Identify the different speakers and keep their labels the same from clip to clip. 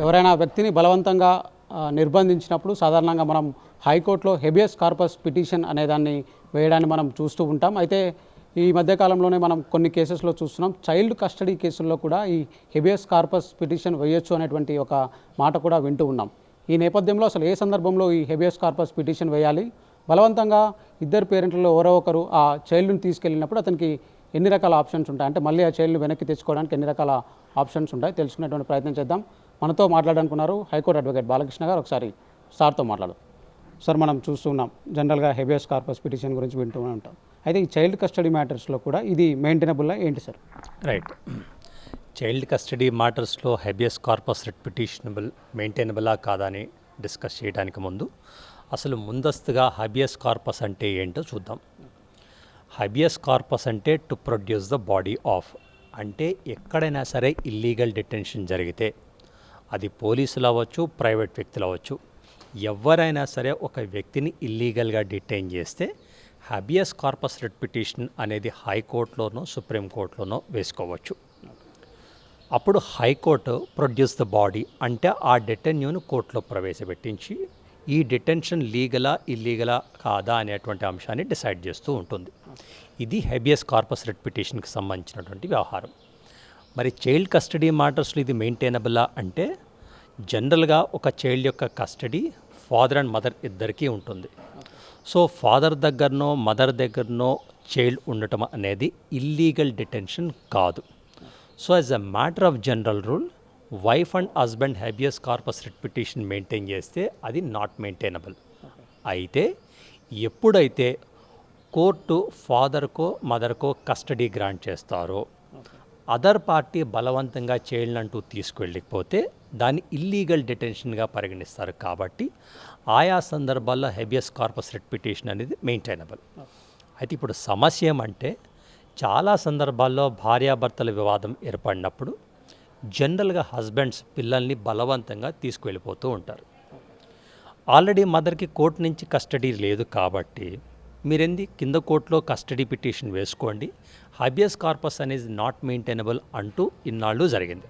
Speaker 1: ఎవరైనా వ్యక్తిని బలవంతంగా నిర్బంధించినప్పుడు సాధారణంగా మనం హైకోర్టులో హెబియస్ కార్పస్ పిటిషన్ అనేదాన్ని వేయడాన్ని మనం చూస్తూ ఉంటాం. అయితే ఈ మధ్యకాలంలోనే మనం కొన్ని కేసెస్లో చూస్తున్నాం. చైల్డ్ కస్టడీ కేసుల్లో కూడా ఈ హెబియస్ కార్పస్ పిటిషన్ వేయొచ్చు అనేటువంటి ఒక మాట కూడా వింటూ ఉన్నాం. ఈ నేపథ్యంలో అసలు ఏ సందర్భంలో ఈ హెబియస్ కార్పస్ పిటిషన్ వేయాలి, బలవంతంగా ఇద్దరు పేరెంట్లలో ఎవరో ఒకరు ఆ చైల్డ్ని తీసుకెళ్ళినప్పుడు అతనికి ఎన్ని రకాల ఆప్షన్స్ ఉంటాయి, అంటే మళ్ళీ ఆ చైల్డ్ని వెనక్కి తెచ్చుకోవడానికి ఎన్ని రకాల ఆప్షన్స్ ఉంటాయి తెలుసుకునేటువంటి ప్రయత్నం చేద్దాం. మనతో మాట్లాడాలనుకున్నారు హైకోర్టు అడ్వకేట్ బాలకృష్ణ గారు. ఒకసారి సార్తో మాట్లాడదాం. సార్, మనం చూస్తున్నాం జనరల్గా హెబియస్ కార్పస్ పిటిషన్ గురించి వింటూనే ఉంటాం. అయితే ఈ చైల్డ్ కస్టడీ మ్యాటర్స్లో కూడా ఇది మెయింటైనబుల్లా ఏంటి సార్?
Speaker 2: రైట్. చైల్డ్ కస్టడీ మ్యాటర్స్లో హెబియస్ కార్పస్ రిట్ పిటిషనబుల్ మెయింటైనబులా కాదా అని డిస్కస్ చేయడానికి అసలు ముందస్తుగా హెబియస్ కార్పస్ అంటే ఏంటో చూద్దాం. హెబియస్ కార్పస్ అంటే to produce the body of, అంటే ఎక్కడైనా సరే ఇల్లీగల్ డిటెన్షన్ జరిగితే అది పోలీసులు అవ్వచ్చు, ప్రైవేట్ వ్యక్తులు అవ్వచ్చు, ఎవరైనా సరే ఒక వ్యక్తిని ఇల్లీగల్గా డిటైన్ చేస్తే హెబియస్ కార్పస్ రిట్ పిటిషన్ అనేది హైకోర్టులోనో సుప్రీంకోర్టులోనో వేసుకోవచ్చు. అప్పుడు హైకోర్టు ప్రొడ్యూస్ ద బాడీ అంటే ఆ డిటెన్యూను కోర్టులో ప్రవేశపెట్టించి ఈ డిటెన్షన్ లీగలా ఇల్లీగలా కాదా అనేటువంటి అంశాన్ని డిసైడ్ చేస్తూ ఉంటుంది. ఇది హెబియస్ కార్పస్ రిట్ పిటిషన్కి సంబంధించినటువంటి వ్యవహారం. మరి చైల్డ్ కస్టడీ మ్యాటర్స్లో ఇది మెయింటైనబులా అంటే జనరల్గా ఒక చైల్డ్ యొక్క కస్టడీ ఫాదర్ అండ్ మదర్ ఇద్దరికీ ఉంటుంది. సో ఫాదర్ దగ్గరనో మదర్ దగ్గరనో చైల్డ్ ఉండటం అనేది ఇల్లీగల్ డిటెన్షన్ కాదు. So as a matter of general rule wife and husband habeas corpus writ petition maintain చేస్తే అది నాట్ మెయింటైనబుల్. అయితే ఎప్పుడైతే కోర్టు ఫాదర్కో మదర్కో కస్టడీ గ్రాంట్ చేస్తారో అదర్ పార్టీ బలవంతంగా చైల్డ్ అంటూ తీసుకెళ్ళకపోతే దాన్ని ఇల్లీగల్ డిటెన్షన్గా పరిగణిస్తారు. కాబట్టి ఆయా సందర్భాల్లో హెబియస్ కార్పస్ రిట్ పిటిషన్ అనేది మెయింటైనబుల్. అయితే ఇప్పుడు సమస్య ఏమంటే చాలా సందర్భాల్లో భార్యాభర్తల వివాదం ఏర్పడినప్పుడు జనరల్గా హస్బెండ్స్ పిల్లల్ని బలవంతంగా తీసుకువెళ్ళిపోతూ ఉంటారు. ఆల్రెడీ మదర్కి కోర్టు నుంచి కస్టడీ లేదు కాబట్టి మీరెంది కింద కోర్టులో కస్టడీ పిటిషన్ వేసుకోండి, హెబియస్ కార్పస్ అనేది నాట్ మెయింటైనబుల్ అంటూ ఇన్నాళ్ళు జరిగింది.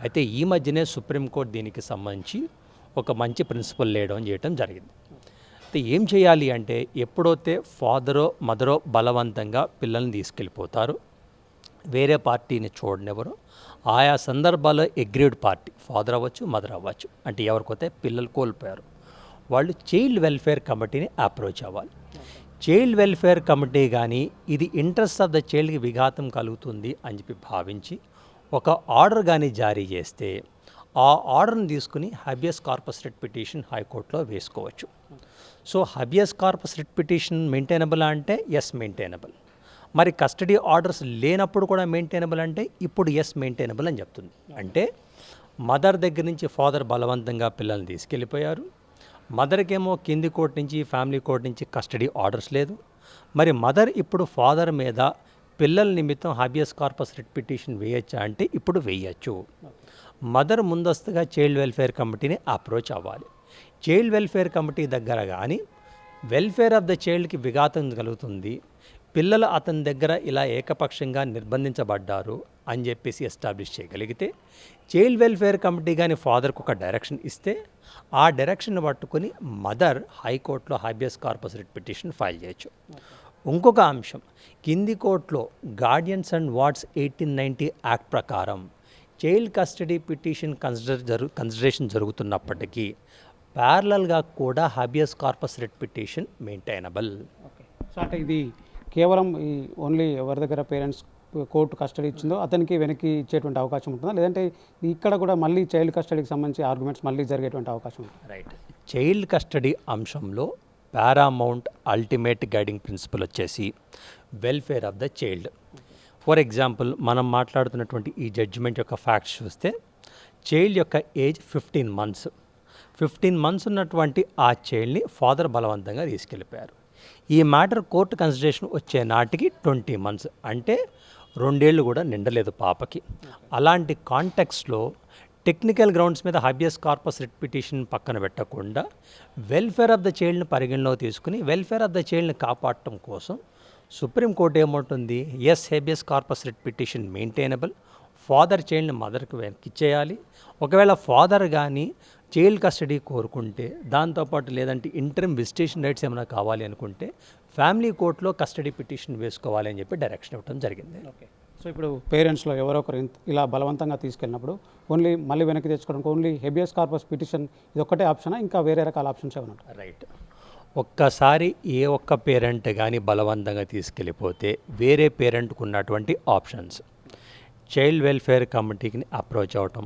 Speaker 2: అయితే ఈ మధ్యనే సుప్రీంకోర్టు దీనికి సంబంధించి ఒక మంచి ప్రిన్సిపల్ చేయడం జరిగింది. అయితే ఏం చేయాలి అంటే ఎప్పుడైతే ఫాదరో మదరో బలవంతంగా పిల్లల్ని తీసుకెళ్ళిపోతారో వేరే పార్టీని చూడనివ్వరు, ఆయా సందర్భాల్లో అగ్రీడ్ పార్టీ ఫాదర్ అవ్వచ్చు మదర్ అవ్వచ్చు, అంటే ఎవరికైతే పిల్లలు కోల్పోయారు వాళ్ళు చైల్డ్ వెల్ఫేర్ కమిటీని అప్రోచ్ అవ్వాలి. చైల్డ్ వెల్ఫేర్ కమిటీ కానీ ఇది ఇంట్రెస్ట్ ఆఫ్ ద చైల్డ్కి విఘాతం కలుగుతుంది అని చెప్పి భావించి ఒక ఆర్డర్ కానీ జారీ చేస్తే ఆ ఆర్డర్ని తీసుకుని హెబియస్ కార్పస్ రిట్ పిటిషన్ హైకోర్టులో వేసుకోవచ్చు. So habeas corpus writ petition maintainable అంటే ఎస్ మెయింటైనబుల్. మరి కస్టడీ ఆర్డర్స్ లేనప్పుడు కూడా మెయింటైనబుల్ అంటే ఇప్పుడు ఎస్ మెయింటైనబుల్ అని చెప్తుంది. అంటే మదర్ దగ్గర నుంచి ఫాదర్ బలవంతంగా పిల్లల్ని తీసుకెళ్ళిపోయారు, మదర్కేమో కింది కోర్టు నుంచి ఫ్యామిలీ కోర్టు నుంచి కస్టడీ ఆర్డర్స్ లేదు. మరి మదర్ ఇప్పుడు ఫాదర్ మీద పిల్లల నిమిత్తం హెబియస్ కార్పస్ రిట్ పిటిషన్ వేయచ్చా అంటే ఇప్పుడు వేయచ్చు. మదర్ ముందస్తుగా చైల్డ్ వెల్ఫేర్ కమిటీని అప్రోచ్ అవ్వాలి. చైల్డ్ వెల్ఫేర్ కమిటీ దగ్గర కానీ వెల్ఫేర్ ఆఫ్ ద చైల్డ్కి విఘాతం కలుగుతుంది, పిల్లలు అతని దగ్గర ఇలా ఏకపక్షంగా నిర్బంధించబడ్డారు అని చెప్పేసి ఎస్టాబ్లిష్ చేయగలిగితే చైల్డ్ వెల్ఫేర్ కమిటీ కానీ ఫాదర్కు ఒక డైరెక్షన్ ఇస్తే ఆ డైరెక్షన్ పట్టుకొని మదర్ హైకోర్టులో habeas corpus writ petition file చేయొచ్చు. ఇంకొక అంశం, కింది కోర్టులో గార్డియన్స్ అండ్ వార్డ్స్ 1890 యాక్ట్ ప్రకారం చైల్డ్ కస్టడీ పిటిషన్ కన్సిడరేషన్ జరుగుతున్నప్పటికీ ప్యారలల్గా కూడా habeas corpus writ petition maintainable.
Speaker 1: So అంటే ఇది కేవలం ఈ ఓన్లీ ఎవరి దగ్గర పేరెంట్స్ కోర్టు కస్టడీ ఇచ్చిందో అతనికి వెనక్కి ఇచ్చేటువంటి అవకాశం ఉంటుందా, లేదంటే ఇక్కడ కూడా మళ్ళీ చైల్డ్ కస్టడీకి సంబంధించి ఆర్గ్యుమెంట్స్ మళ్ళీ జరిగేటువంటి అవకాశం ఉంటుంది?
Speaker 2: రైట్. చైల్డ్ కస్టడీ అంశంలో పారామౌంట్ అల్టిమేట్ గైడింగ్ ప్రిన్సిపల్ వచ్చేసి welfare of the child. For example మనం మాట్లాడుతున్నటువంటి ఈ జడ్జిమెంట్ యొక్క ఫ్యాక్ట్స్ చూస్తే చైల్డ్ యొక్క ఏజ్ 15 months ఉన్నటువంటి ఆ చైల్డ్ని ఫాదర్ బలవంతంగా తీసుకెళ్ళిపోయారు. ఈ మ్యాటర్ కోర్టు కన్సిడరేషన్ వచ్చే నాటికి 20 months, అంటే 2 ఏళ్ళు కూడా నిండలేదు పాపకి. అలాంటి కాంటెక్స్లో టెక్నికల్ గ్రౌండ్స్ మీద హెబియస్ కార్పస్ రిట్ పిటిషన్ పక్కన పెట్టకుండా వెల్ఫేర్ ఆఫ్ ద చైల్డ్ని పరిగణలో తీసుకుని వెల్ఫేర్ ఆఫ్ ద చైల్డ్ని కాపాడటం కోసం సుప్రీంకోర్టు ఏమంటుంది, yes habeas corpus writ petition maintainable, father చైల్డ్ని మదర్కి వెనక్కి ఇచ్చేయాలి. ఒకవేళ ఫాదర్ కానీ చైల్డ్ కస్టడీ కోరుకుంటే, దాంతోపాటు లేదంటే ఇంటర్మ్ విజిటేషన్ రైట్స్ ఏమైనా కావాలి అనుకుంటే ఫ్యామిలీ కోర్టులో కస్టడీ పిటిషన్ వేసుకోవాలి అని చెప్పి డైరెక్షన్ ఇవ్వడం జరిగింది.
Speaker 1: ఓకే. సో ఇప్పుడు పేరెంట్స్లో ఎవరో ఒకరు ఇలా బలవంతంగా తీసుకెళ్ళినప్పుడు ఓన్లీ మళ్ళీ వెనక్కి తెచ్చుకోవడానికి ఓన్లీ హెబియస్ కార్పస్ పిటిషన్ ఇది ఒక్కటే ఆప్షనా, ఇంకా వేరే రకాల ఆప్షన్స్ ఏమైనా ఉంటాయి?
Speaker 2: రైట్. ఒక్కసారి ఏ ఒక్క పేరెంట్ కానీ బలవంతంగా తీసుకెళ్ళిపోతే వేరే పేరెంట్కు ఉన్నటువంటి ఆప్షన్స్ చైల్డ్ వెల్ఫేర్ కమిటీని అప్రోచ్ అవటం,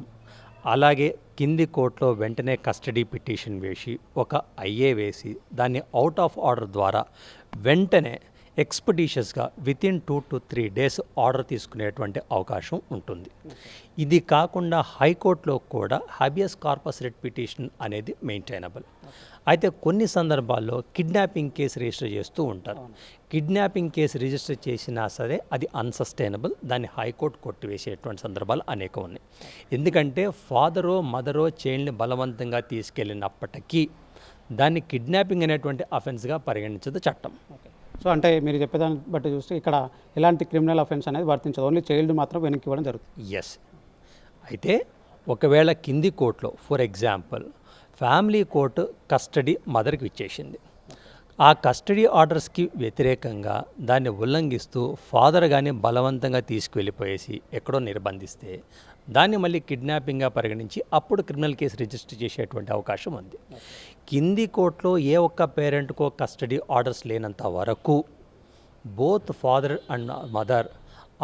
Speaker 2: అలాగే కింది కోర్టులో వెంటనే కస్టడీ పిటిషన్ వేసి ఒక ఐఏ వేసి దాన్ని అవుట్ ఆఫ్ ఆర్డర్ ద్వారా వెంటనే ఎక్స్పెడిషియస్గా వితిన్ 2 to 3 days ఆర్డర్ తీసుకునేటువంటి అవకాశం ఉంటుంది. ఇది కాకుండా హైకోర్టులో కూడా హాబియస్ కార్పస్ రిట్ పిటిషన్ అనేది మెయింటైనబుల్. అయితే కొన్ని సందర్భాల్లో కిడ్నాపింగ్ కేసు రిజిస్టర్ చేస్తూ ఉంటారు. కిడ్నాపింగ్ కేసు రిజిస్టర్ చేసినా సరే అది అన్సస్టైనబుల్, దాన్ని హైకోర్టు కొట్టివేసేటువంటి సందర్భాలు అనేకం ఉన్నాయి. ఎందుకంటే ఫాదరో మదరో చైల్డ్ని బలవంతంగా తీసుకెళ్ళినప్పటికీ దాన్ని కిడ్నాపింగ్ అనేటువంటి అఫెన్స్గా పరిగణించదు చట్టం.
Speaker 1: సో అంటే మీరు చెప్పేదాన్ని బట్టి చూస్తే ఇక్కడ ఎలాంటి క్రిమినల్ అఫెన్స్ అనేది వర్తించదు, ఓన్లీ చైల్డ్ మాత్రం వెనక్కి ఇవ్వడం జరుగుతుంది.
Speaker 2: ఎస్. అయితే ఒకవేళ కింది కోర్టులో for example family court custody మదర్కి ఇచ్చేసింది, ఆ కస్టడీ ఆర్డర్స్కి వ్యతిరేకంగా దాన్ని ఉల్లంఘిస్తూ ఫాదర్ కానీ బలవంతంగా తీసుకువెళ్ళిపోయేసి ఎక్కడో నిర్బంధిస్తే దాన్ని మళ్ళీ కిడ్నాపింగ్గా పరిగణించి అప్పుడు క్రిమినల్ కేసు రిజిస్టర్ చేసేటువంటి అవకాశం ఉంది. కింది కోర్టులో ఏ ఒక్క పేరెంట్కో కస్టడీ ఆర్డర్స్ లేనంత వరకు both father and mother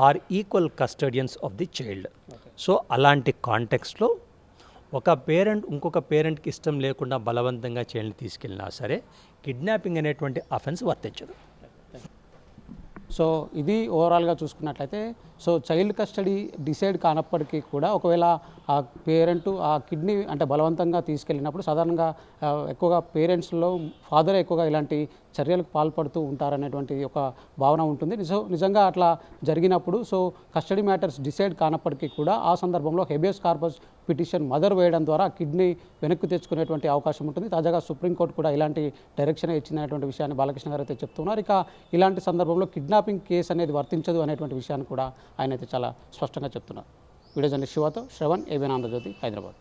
Speaker 2: are equal custodians of the child. So అలాంటి కాంటెక్స్ట్లో ఒక పేరెంట్ ఇంకొక పేరెంట్కి ఇష్టం లేకుండా బలవంతంగా చైల్డ్ని తీసుకెళ్ళినా సరే కిడ్నాపింగ్ అనేటువంటి అఫెన్స్ వర్తించదు.
Speaker 1: సో ఇది ఓవరాల్గా చూసుకున్నట్లయితే సో చైల్డ్ కస్టడీ డిసైడ్ కానప్పటికీ కూడా ఒకవేళ ఆ పేరెంట్ ఆ కిడ్నీ అంటే బలవంతంగా తీసుకెళ్ళినప్పుడు సాధారణంగా ఎక్కువగా పేరెంట్స్లో ఫాదర్ ఎక్కువగా ఇలాంటి చర్యలకు పాల్పడుతూ ఉంటారనేటువంటి ఒక భావన ఉంటుంది. నిజంగా అట్లా జరిగినప్పుడు సో కస్టడీ మ్యాటర్స్ డిసైడ్ కానప్పటికీ కూడా ఆ సందర్భంలో హెబియస్ కార్పస్ పిటిషన్ మదర్ వేయడం ద్వారా కిడ్నీ వెనక్కి తెచ్చుకునేటువంటి అవకాశం ఉంటుంది. తాజాగా సుప్రీంకోర్టు కూడా ఇలాంటి డైరెక్షన్ ఇచ్చినటువంటి విషయాన్ని బాలకృష్ణ గారు అయితే చెప్తున్నారు. ఇక ఇలాంటి సందర్భంలో కిడ్నాపింగ్ కేసు అనేది వర్తించదు అనేటువంటి విషయాన్ని కూడా ఆయన అయితే చాలా స్పష్టంగా చెప్తున్నారు. వీడియో జర్నలిస్ట్ శివతో శ్రవణ్, ఏబిఎన్ ఆంధ్రజ్యోతి, హైదరాబాద్.